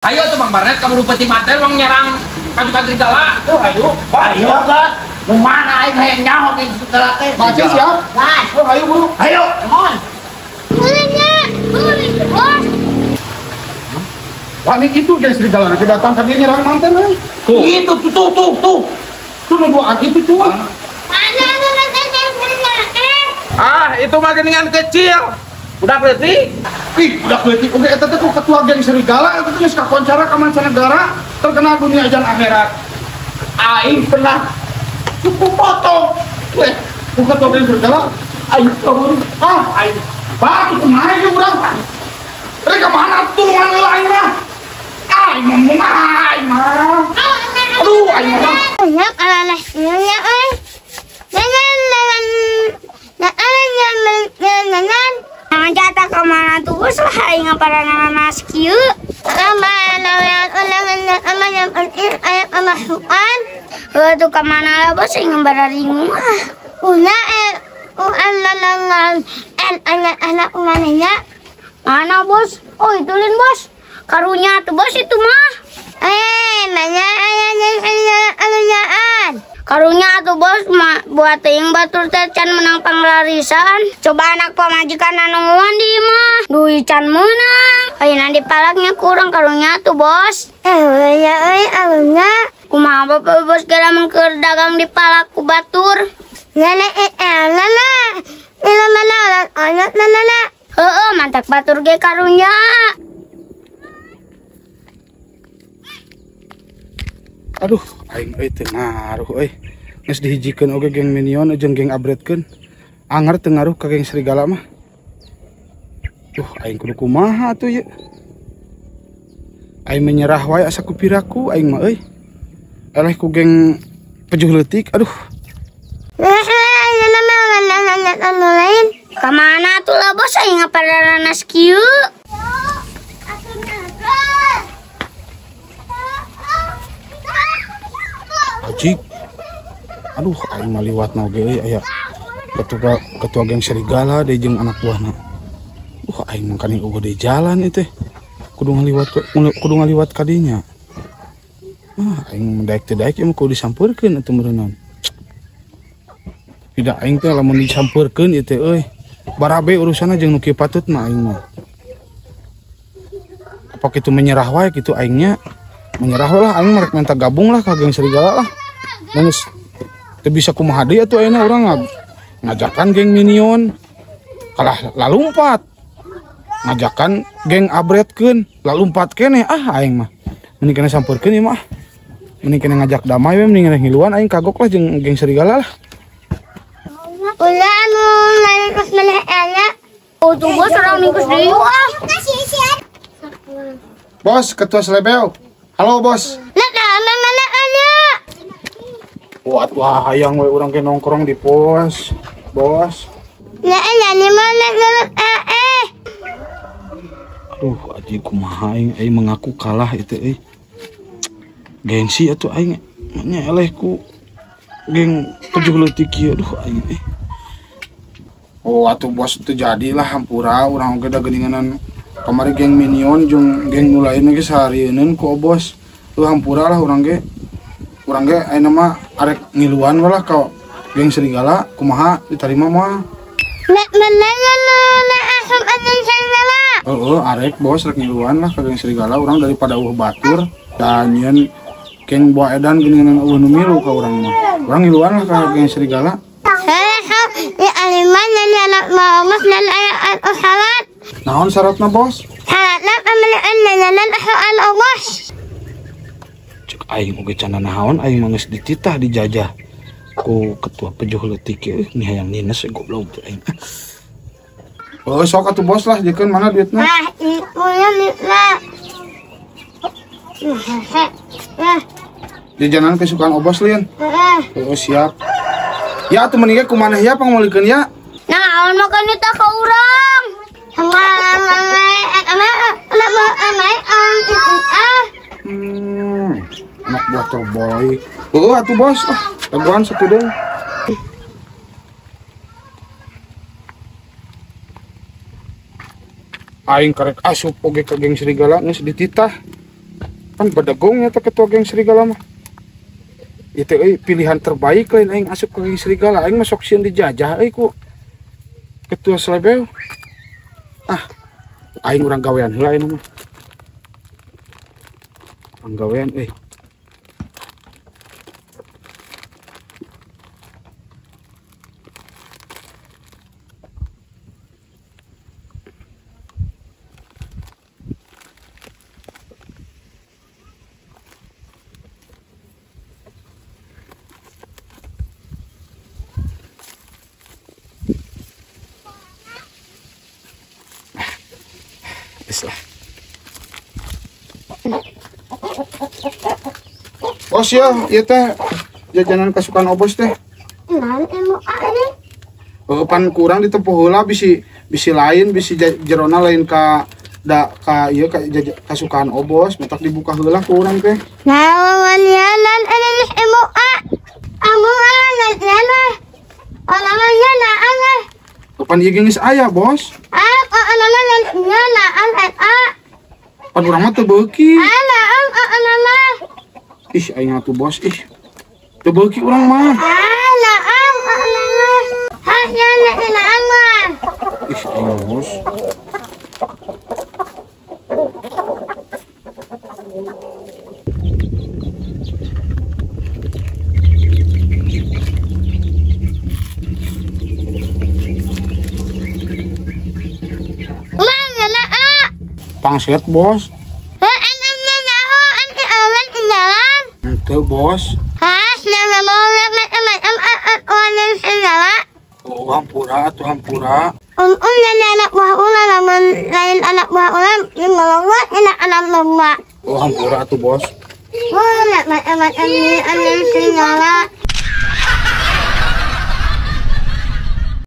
Ayo tuh Bang Barnet, kamu peti mati bang nyerang pasukan serigala. Ayo kan. Mana aing hayang nyaho ke serigala teh. Masih siap? Gas. Ayo buru. Ayo, come on. Wah ini itu guys serigala nanti datang tadi nyerang manten nih. Tuh. Itu tuh. Tuh nungguan itu tuh. Itu mah geningan kecil. Udah berarti? Ih, udah kelihatan. Oke, itu tuh ketua geng serigala, itu tuh kakoncara ke mancanegara, terkenal dunia dan akhirat. Aing pernah cukup foto. Ketua geng serigala. Aing kabur. Aing. Batu kemana ya urang? Mereka mana tulungan lain mah? Aing mah. Aduh, aing mah. Banyak alasnya jangan jatuh kemana tuh bos lah ingat para nanas kieu tuh kemana lah bos ingat para ringu anak umannya mana bos. Oh itu lin bos karunya tuh bos itu mah karunya tuh bos buat ting batur teh can menang panglarisan. Coba anak pamajikan anu di mah duit can menang ayeuna di palaknya kurang karunya tuh bos. Aluna kumaha bapak bos gara mengker dagang di palak ku batur. Heeh mantak batur ge karunya. Aduh, aing teu ngaruh geus dihijikeun oge geng minion jeung geng abretkeun. Anger teu ngaruh ka geng serigala mah. Duh, aing kudu kumaha atuh ye. Aing menyerah wae asa kupiraku aing mah euy. Eleh ku geng pejuh leutik, aduh. Kemana tuh lah bos aing pada nanas kieu. Ajik. Aduh, aing mah liwat oge euy aya ketua geng serigala deui jeung anak buahna. Aing mah kani uga di jalan ieu teh. Kudu ngaliwat ka dinya. Aing daek teh daek mah kudu disampeurkeun atuh meureunna. Tidak aing teh lamun disampeurkeun ieu teh euy. Barabe urusanna jeung nu kieu patut mah aing mah. Apa kitu menyerah wae kitu aingnya. Menyerah lah aing rek minta gabung lah ka geng serigala lah. Dan teu bisa kumaha deui atuh ayeuna urang ngajakan geng minion kalah lalumpat. Ngajakan geng abretkeun lalumpat keneh aing mah. Mending kena sampeurkeun ieu mah. Mending kena ngajak damai we mending rek ngiluan aing kagok lah jeung geng serigala lah. Ulah anu lain pas meleh aya. Oh tuh bos orang minggu deui Bos, ketua Selebeo. Halo bos. Mana ada? Wah, hayang we urang ge nongkrong di pos. Bos. Ini mana Aduh, aji kumaha aing mengaku kalah itu euy. Gengsi atuh aing nya eleh ku geng pejuh leutik ieu aduh aing Oh, atuh bos teu jadilah hampura urang oge da geuninganan kamari geng minion jeung geng nu lain ge saharieun ku bos. Tuh hampura lah urang ge ayeuna mah arek ngiluan lah ka geng serigala kumaha ditarima mah. Arek bos rek ngiluan lah ka geng serigala urang daripada batur dan nyeun geng buah edan geuninganan nu milu ka urang mah. Urang ngiluan lah ka geng serigala. Naon syaratna bos? Cek aing oge can naon aing mah geus dititah dijajah ku ketua pejuh leutik ieu nih hayang nines goblok teh aing. Oh sok atuh bos lah jikeun mana duitna? Di jalan kesukaan obos lin. Oh siap. Ya atuh meuningnya kumaneh ya pangmulikeun ya. Naon makan kita ka urang. Anak buah terbaik. Oh atuh bos, taguan satu dong. Aing karek asup oge ka geng serigala geus dititah. Kan bedegongnya teh ketua geng serigala mah. Itu pilihan terbaik lain aing asup ke geng serigala. Aing masuk sieun dijajah ku ketua Slebeo. Aing urang gawean heula ayeuna mah. Urang gawean Islah. Bos ya, ieu teh jajanan kesukaan Obos teh. Naon MUA ini? Pan kurang ditempuh heula bisi lain bisi jerona lain ka ieu kasukaan Obos, matak dibuka heula ku urang teh. Naon yanan ini MUA? MUA ngajana. Orangnya naon? Pan ieu geus aya, Bos. Pan urang mah teu beuki. Ih, aing atuh Bos, ih. Teu beuki urang mah. Ih, aing Bos. Pangset, Bos. Itu, Bos. Oh, hampura atuh hampura. Anak buah ular lamun lain anak buah ular ngolongwa anak lomba. Oh, hampura atuh, Bos. Anak serigala.